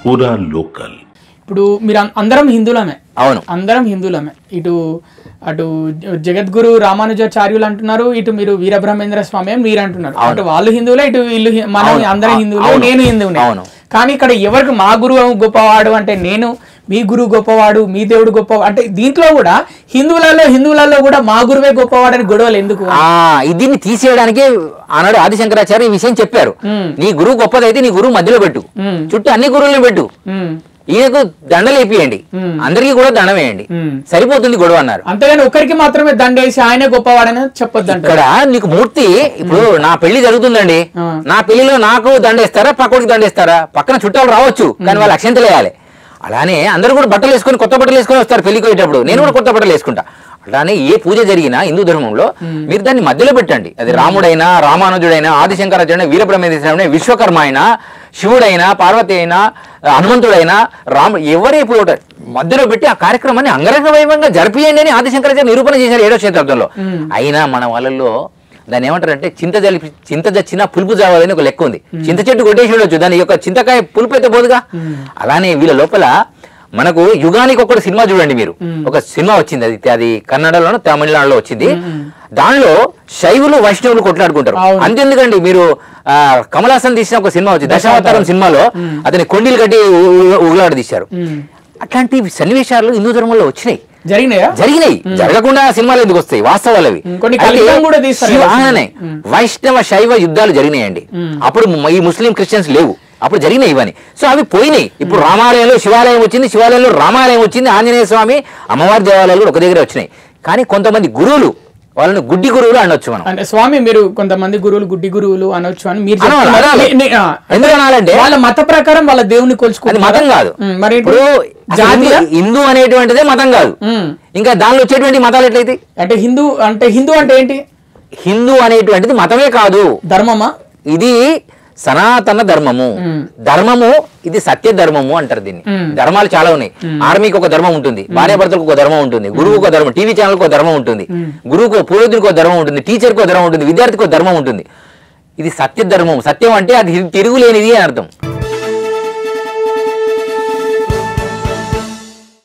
పూరా లోకల్. ఇప్పుడు మీరు అందరం హిందువులమే. అవును, అందరం హిందువులమే. అటు జగద్గురు రామానుజాచార్యులు అంటున్నారు, ఇటు మీరు వీరబ్రహ్మేంద్ర స్వామి మీరు అంటున్నారు. అటు వాళ్ళు హిందువులే, ఇటు వీళ్ళు మనం అందరం హిందువులే, నేను హిందువునే. కానీ ఇక్కడ ఎవరికి మా గురువు గొప్పవాడు అంటే నేను, మీ గురువు గొప్పవాడు, మీ దేవుడు గొప్పవాడు అంటే దీంట్లో కూడా హిందువులలో కూడా మా గురువే గొప్పవాడని గొడవలు ఎందుకు? దీన్ని తీసేయడానికి ఆనాడు ఆదిశంకరాచార్య ఈ విషయం చెప్పారు. నీ గురువు గొప్పదైతే నీ గురువు మధ్యలో పెట్టు, చుట్టూ అన్ని గురువులను పెట్టు, ఈయనకు దండలు వేపియండి, అందరికీ కూడా దండం వేయండి, సరిపోతుంది గొడవ అన్నారు. అంతేగాని ఒకరికి మాత్రమే దండేసి ఆయనే గొప్పవాడని చెప్పొద్దు. ఇక్కడ నీకు మూర్తి, ఇప్పుడు నా పెళ్లి జరుగుతుందండి, నా పెళ్లిలో నాకు దండేస్తారా, పక్కడికి దండేస్తారా? పక్కన చుట్టాలు రావచ్చు, కానీ వాళ్ళు అక్షంతలు వేయాలి. అలానే అందరూ కూడా బట్టలు వేసుకొని, కొత్త బట్టలు వేసుకొని వస్తారు పెళ్లికి పోయేటప్పుడు. నేను కూడా కొత్త బట్టలు వేసుకుంటా. అలానే ఏ పూజ జరిగినా హిందూ ధర్మంలో మీరు దాన్ని మధ్యలో పెట్టండి. అది రాముడైనా, రామానుజుడైనా, ఆదిశంకరాచార్య, వీరబ్రహ్మేంద్ర, విశ్వకర్మ అయినా, శివుడైనా, పార్వతి అయినా, హనుమంతుడైనా, ఎవరైపు మధ్యలో పెట్టి ఆ కార్యక్రమాన్ని అంగరంగ వైభవంగా జరిపియండి అని ఆదిశంకరాచార్య నిరూపణ చేశారు 7వ శతాబ్దంలో. అయినా మన వాళ్ళల్లో దాన్ని ఏమంటారంటే చింత చచ్చినా పులుపు జావాలని ఒక లెక్క ఉంది. చింత చెట్టు కొట్టేసి ఉండొచ్చు, దాని యొక్క చింతకాయ పులుపు అయితే పోదుగా. అలానే వీళ్ళ లోపల మనకు యుగానికి ఒకటి సినిమా చూడండి మీరు. ఒక సినిమా వచ్చింది, అది కన్నడలోనూ తమిళనాడులో వచ్చింది. దానిలో శైవులు వైష్ణవులు కొట్లాడుకుంటారు. అంతెందుకండి, మీరు కమల్ హాసన్ తీసిన ఒక సినిమా వచ్చింది, దశావతారం సినిమాలో అతని కొండీలు కట్టి ఉగులాడ తీశారు. అట్లాంటి సన్నివేశాలు హిందూ ధర్మంలో వచ్చినాయి, జరిగినాయి. జరగకుండా సినిమాలు ఎందుకు వస్తాయి? వాస్తవాలు అవి. వైష్ణవ శైవ యుద్ధాలు జరిగినాయండి. అప్పుడు ఈ ముస్లిం క్రిస్టియన్స్ లేవు, అప్పుడు జరిగినాయి ఇవన్నీ. సో అవి పోయినాయి. ఇప్పుడు రామాలయంలో శివాలయం వచ్చింది, శివాలయంలో రామాలయం వచ్చింది, ఆంజనేయ స్వామి అమ్మవారి దేవాలయాలు కూడా ఒక దగ్గర వచ్చినాయి. కానీ కొంతమంది గురువులు వాళ్ళని గుడ్డి గురువులు అనొచ్చు మనం. అంటే స్వామి మీరు కొంతమంది గురువులు గుడ్డి గురువులు అనొచ్చు అని మీరు ఎందుకు అనాలంటే వాళ్ళ మత ప్రకారం వాళ్ళ దేవుని కొలుచుకోవాలి, మతం కాదు. మరి ఇప్పుడు హిందూ అనేటువంటిదే మతం కాదు, ఇంకా దానిలో వచ్చేటువంటి మతాలు ఎట్లయితే? అంటే హిందూ అంటే ఏంటి? హిందూ అనేటువంటిది మతమే కాదు, ధర్మమా? ఇది సనాతన ధర్మము. ధర్మము ఇది సత్య ధర్మము అంటారు దీన్ని. ధర్మాలు చాలా ఉన్నాయి. ఆర్మీకి ఒక ధర్మం ఉంటుంది, భార్యాభర్తలకు ఒక ధర్మం ఉంటుంది, గురువుకు ఒక ధర్మం, టీవీ ఛానల్కి ఒక ధర్మం ఉంటుంది, గురువుకు పురోహితుడికి ఒక ధర్మం ఉంటుంది, టీచర్కి ఒక ధర్మం ఉంటుంది, విద్యార్థికి ఒక ధర్మం ఉంటుంది. ఇది సత్య ధర్మం. సత్యం అంటే అది తిరుగులేనిది అని అర్థం.